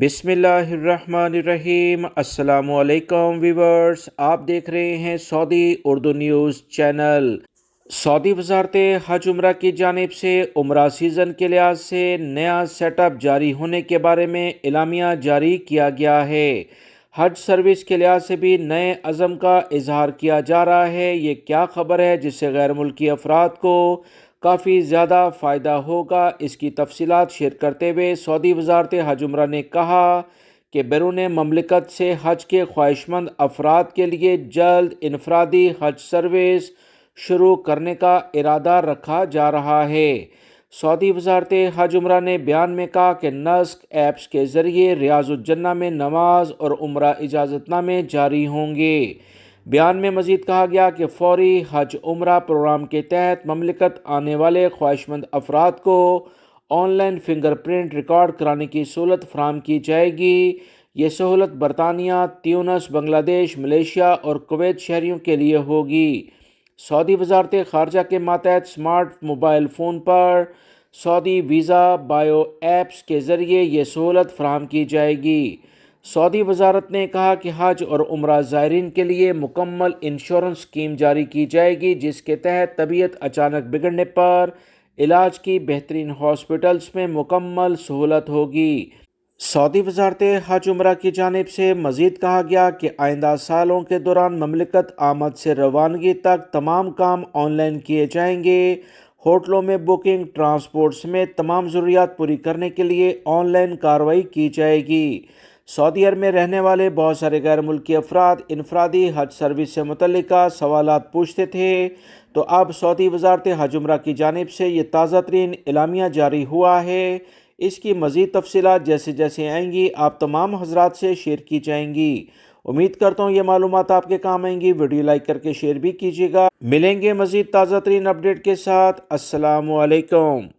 بسم اللہ الرحمن الرحیم۔ السلام علیکم ویورز، آپ دیکھ رہے ہیں سعودی اردو نیوز چینل۔ سعودی وزارت حج عمرہ کی جانب سے عمرہ سیزن کے لحاظ سے نیا سیٹ اپ جاری ہونے کے بارے میں اعلامیہ جاری کیا گیا ہے۔ حج سروس کے لحاظ سے بھی نئے عزم کا اظہار کیا جا رہا ہے۔ یہ کیا خبر ہے جس سے غیر ملکی افراد کو کافی زیادہ فائدہ ہوگا؟ اس کی تفصیلات شیئر کرتے ہوئے سعودی وزارت حج عمرہ نے کہا کہ بیرون مملکت سے حج کے خواہش مند افراد کے لیے جلد انفرادی حج سروس شروع کرنے کا ارادہ رکھا جا رہا ہے۔ سعودی وزارت حج عمرہ نے بیان میں کہا کہ نسک ایپس کے ذریعے ریاض الجنہ میں نماز اور عمرہ اجازت نامے جاری ہوں گے۔ بیان میں مزید کہا گیا کہ فوری حج عمرہ پروگرام کے تحت مملکت آنے والے خواہش مند افراد کو on line finger print record کرانے کی سہولت فراہم کی جائے گی۔ یہ سہولت برطانیہ، تیونس، بنگلہ دیش، ملیشیا اور کویت شہریوں کے لیے ہوگی۔ سعودی وزارت خارجہ کے ماتحت سمارٹ موبائل فون پر سعودی ویزا بایو ایپس کے ذریعے یہ سہولت فراہم کی جائے گی۔ سعودی وزارت نے کہا کہ حج اور عمرہ زائرین کے لیے مکمل انشورنس اسکیم جاری کی جائے گی، جس کے تحت طبیعت اچانک بگڑنے پر علاج کی بہترین ہاسپٹلز میں مکمل سہولت ہوگی۔ سعودی وزارت حج عمرہ کی جانب سے مزید کہا گیا کہ آئندہ سالوں کے دوران مملکت آمد سے روانگی تک تمام کام آن لائن کیے جائیں گے۔ ہوٹلوں میں بکنگ، ٹرانسپورٹ سمیت تمام ضروریات پوری کرنے کے لیے آن لائن کارروائی کی جائے گی۔ سعودی عرب میں رہنے والے بہت سارے غیر ملکی افراد انفرادی حج سروس سے متعلقہ سوالات پوچھتے تھے، تو اب سعودی وزارت حج عمرہ کی جانب سے یہ تازہ ترین اعلامیہ جاری ہوا ہے۔ اس کی مزید تفصیلات جیسے جیسے آئیں گی آپ تمام حضرات سے شیئر کی جائیں گی۔ امید کرتا ہوں یہ معلومات آپ کے کام آئیں گی۔ ویڈیو لائک کر کے شیئر بھی کیجیے گا۔ ملیں گے مزید تازہ ترین اپڈیٹ کے ساتھ۔ السلام علیکم۔